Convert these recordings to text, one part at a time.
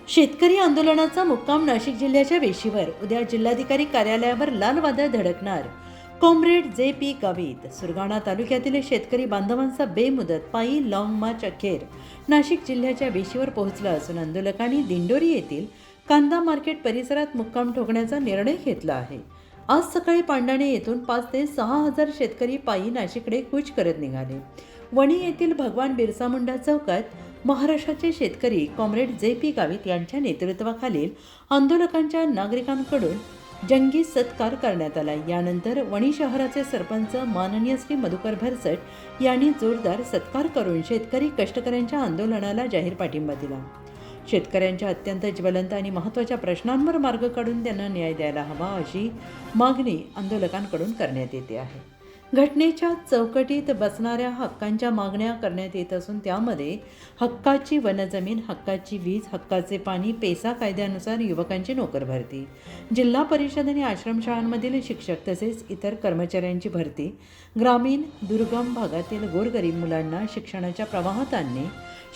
शेतकरी आंदोलनाचा मुक्काम नाशिक जिल्ह्याच्या वेशीवर. उद्या जिल्हाधिकारी कार्यालयावर लाल वादळ धडकणार. Comrade J P. गावित. सुरगाणा तालुक्यातील शेतकरी बांधवांचा बेमुदत पायी लाँग मार्च अखेर नाशिक जिल्ह्याच्या वेशीवर पोहोचला असून आंदोलकांनी दिंडोरी येथील कांदा मार्केट परिसरात मुक्काम ठोकण्याचा निर्णय घेतला आहे. आज सकाळी पांडाणे येथून 5 ते 6 हजार शेतकरी पायी नाशिककडे कूच करत निघाले. वणी येथील भगवान बिरसा मुंडा चौकात महाराष्ट्राचे शेतकरी कॉम्रेड जे.पी. गावित यांच्या नेतृत्वाखालील आंदोलकांच्या नागरिकांकडून जंगी सत्कार करण्यात आला. यानंतर वणी शहराचे सरपंच माननीय श्री मधुकर भरसट यांनी जोरदार सत्कार करून शेतकरी कष्टकऱ्यांच्या आंदोलनाला जाहीर पाठिंबा दिला. शेतकऱ्यांच्या अत्यंत ज्वलंत आणि महत्त्वाच्या प्रश्नांवर मार्ग काढून त्यांना न्याय द्यायला हवा अशी मागणी आंदोलकांकडून करण्यात येते आहे. घटनेच्या चौकटीत बसणाऱ्या हक्कांच्या मागण्या करण्यात येत असून त्यामध्ये हक्काची वनजमीन, हक्काची वीज, हक्काचे पाणी, पेसा कायद्यानुसार युवकांची नोकर भरती, जिल्हा परिषद आणि आश्रमशाळांमधील शिक्षक तसेच इतर कर्मचाऱ्यांची भरती, ग्रामीण दुर्गम भागातील गोरगरीब मुलांना शिक्षणाच्या प्रवाहात आणणे,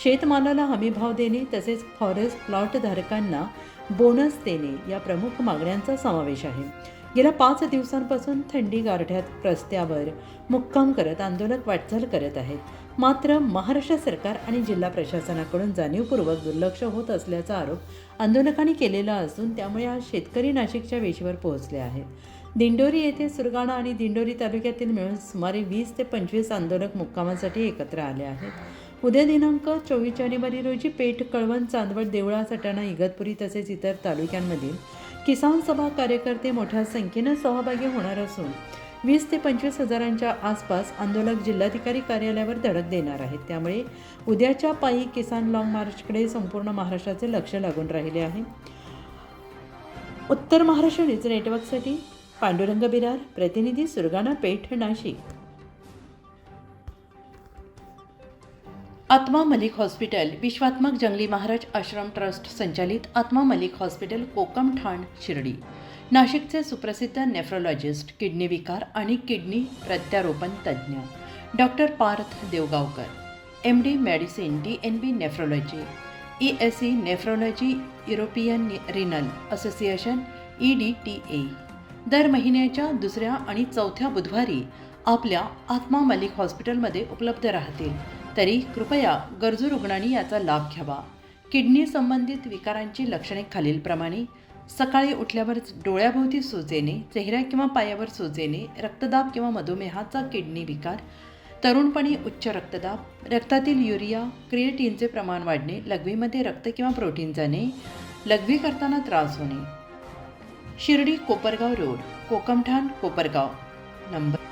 शेतमालाला हमीभाव देणे तसेच फॉरेस्ट प्लॉट धारकांना बोनस देणे या प्रमुख मागण्यांचा समावेश आहे. गेल्या 5 दिवसांपासून थंडी गारठ्यात रस्त्यावर मुक्काम करत आंदोलक वाटचाल करत आहेत. मात्र महाराष्ट्र सरकार आणि जिल्हा प्रशासनाकडून जाणीवपूर्वक दुर्लक्ष होत असल्याचा आरोप आंदोलकांनी केलेला असून त्यामुळे आज शेतकरी नाशिकच्या वेशीवर पोहोचले आहेत. दिंडोरी येथे सुरगाणा आणि दिंडोरी तालुक्यातील मिळून सुमारे 20 ते 25 आंदोलक मुक्कामासाठी एकत्र आले आहेत. उद्या दिनांक 24 जानेवारी रोजी पेठ, कळवण, चांदवड, देवळा, सटाणा, इगतपुरी तसेच इतर तालुक्यांमधील किसान सभा कार्यकर्ते मोठ्या संख्येने सहभागी होणार असून 20 ते 25 हजारांच्या आसपास आंदोलक जिल्हाधिकारी कार्यालयावर धडक देणार आहेत. त्यामुळे उद्याच्या पायी किसान लाँग मार्चकडे संपूर्ण महाराष्ट्राचे लक्ष लागून राहिले आहे. उत्तर महाराष्ट्र न्यूज नेटवर्कसाठी पांडुरंग बिरार, प्रतिनिधी सुरगाणा, पेठ, नाशिक. आत्मा मलिक हॉस्पिटल. विश्वात्मक जंगली महाराज आश्रम ट्रस्ट संचालित आत्मा मलिक हॉस्पिटल, कोकम ठाण, शिर्डी. नाशिकचे सुप्रसिद्ध नेफ्रोलॉजिस्ट, किडनी विकार आणि किडनी प्रत्यारोपण तज्ज्ञ doctor Parth Devgaonkar, MD medicine, DNB nephrology, ESE nephrology, European renal association EDTA. दर महिन्याच्या 2ऱ्या आणि 4थ्या बुधवारी आपल्या आत्मा मलिक हॉस्पिटलमध्ये उपलब्ध राहतील. तरी कृपया गरजू रुग्णांनी याचा लाभ घ्यावा. किडनी संबंधित विकारांची लक्षणे खालीलप्रमाणे: सकाळी उठल्यावर डोळ्याभोवती सूज येणे, चेहऱ्या किंवा पायावर सूज येणे, रक्तदाब किंवा मधुमेहाचा किडनी विकार, तरुणपणी उच्च रक्तदाब, रक्तातील युरिया क्रिएटिनचे प्रमाण वाढणे, लघवीमध्ये रक्त किंवा प्रोटीन जाणे, लघवी करताना त्रास होणे. शिर्डी कोपरगाव रोड, कोकमठाण, कोपरगाव. नंबर